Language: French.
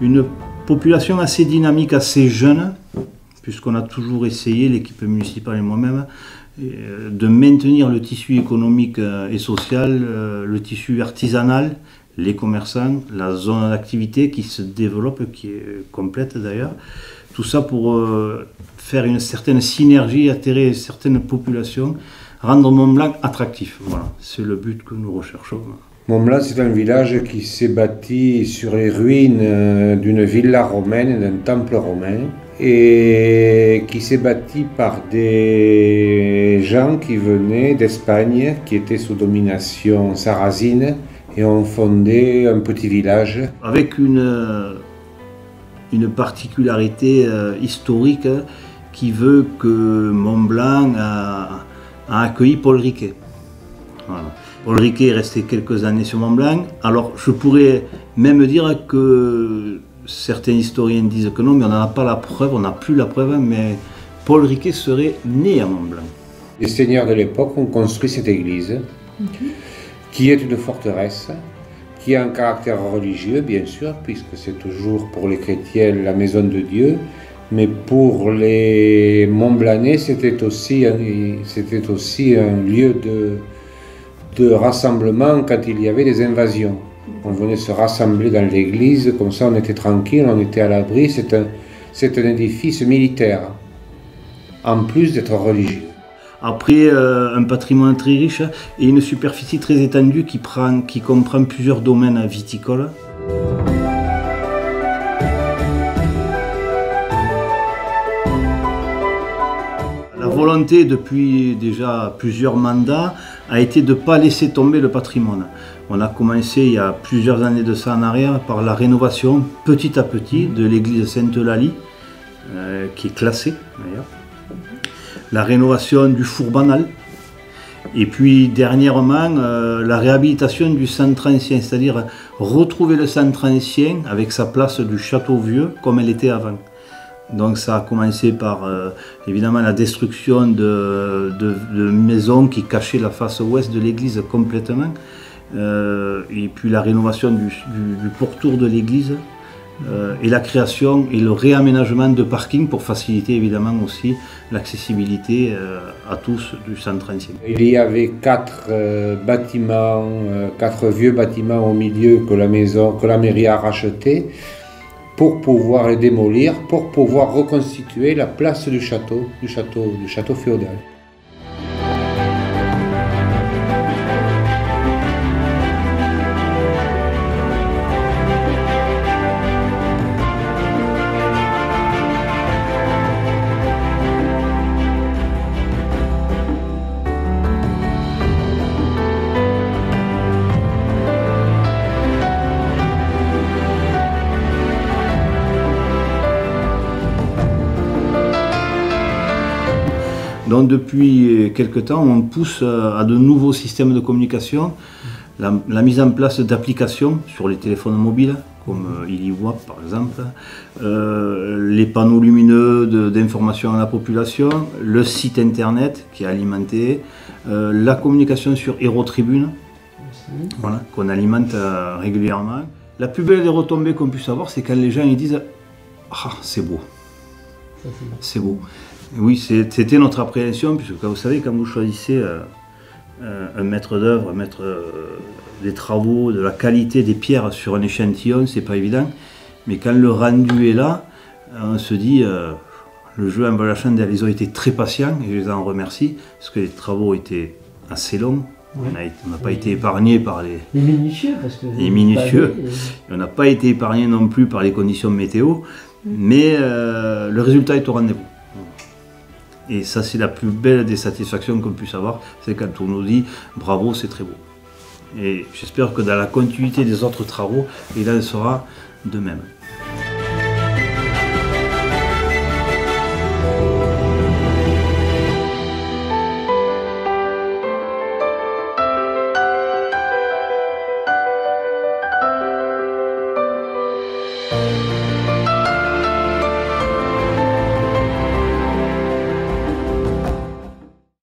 Une population assez dynamique, assez jeune, puisqu'on a toujours essayé, l'équipe municipale et moi-même, de maintenir le tissu économique et social, le tissu artisanal, les commerçants, la zone d'activité qui se développe, qui est complète d'ailleurs. Tout ça pour faire une certaine synergie, attirer certaines populations, rendre Mont-Blanc attractif. Voilà, c'est le but que nous recherchons. Mont-Blanc, c'est un village qui s'est bâti sur les ruines d'une villa romaine, d'un temple romain, et qui s'est bâti par des gens qui venaient d'Espagne, qui étaient sous domination sarrasine, et ont fondé un petit village. Avec une particularité historique qui veut que Mont-Blanc a accueilli Paul Riquet. Voilà. Paul Riquet est resté quelques années sur Mont-Blanc. Alors je pourrais même dire que certains historiens disent que non, mais on n'en a pas la preuve, on n'a plus la preuve, mais Paul Riquet serait né à Mont-Blanc. Les seigneurs de l'époque ont construit cette église, qui est une forteresse, qui a un caractère religieux, bien sûr, puisque c'est toujours pour les chrétiens la maison de Dieu, mais pour les Montblanais, c'était aussi un lieu de rassemblement quand il y avait des invasions. On venait se rassembler dans l'église, comme ça on était tranquille, on était à l'abri. C'est un édifice militaire, en plus d'être religieux. Après, un patrimoine très riche et une superficie très étendue qui comprend plusieurs domaines viticoles. La volonté depuis déjà plusieurs mandats a été de ne pas laisser tomber le patrimoine. On a commencé il y a plusieurs années de ça en arrière par la rénovation petit à petit de l'église Sainte-Eulalie, qui est classée d'ailleurs. La rénovation du four banal, et puis dernièrement la réhabilitation du centre ancien, c'est-à-dire retrouver le centre ancien avec sa place du château vieux comme elle était avant. Donc ça a commencé par évidemment la destruction de maisons qui cachaient la face ouest de l'église complètement, et puis la rénovation du pourtour de l'église, et la création et le réaménagement de parking pour faciliter évidemment aussi l'accessibilité à tous du centre ancien. Il y avait quatre vieux bâtiments au milieu que la mairie a rachetés pour pouvoir les démolir, pour pouvoir reconstituer la place du château féodal. Donc depuis quelque temps, on pousse à de nouveaux systèmes de communication, la mise en place d'applications sur les téléphones mobiles, comme IliWap par exemple, les panneaux lumineux d'information à la population, le site internet qui est alimenté, la communication sur HeroTribune, voilà, qu'on alimente régulièrement. La plus belle des retombées qu'on puisse avoir, c'est quand les gens ils disent « Ah, c'est beau, c'est beau ». Oui, c'était notre appréhension, puisque vous savez, quand vous choisissez un maître d'œuvre, des travaux, de la qualité des pierres sur un échantillon, c'est pas évident. Mais quand le rendu est là, on se dit, le jeu en vaut la chandelle. Ils ont été très patients, et je les en remercie, parce que les travaux étaient assez longs. Ouais. On n'a pas été épargné par les minutieux, parce que les minutieux. On n'a pas été épargné non plus par les conditions météo, mais le résultat est au rendez-vous. Et ça, c'est la plus belle des satisfactions qu'on puisse avoir, c'est quand on nous dit « bravo, c'est très beau ». Et j'espère que dans la continuité des autres travaux, il en sera de même.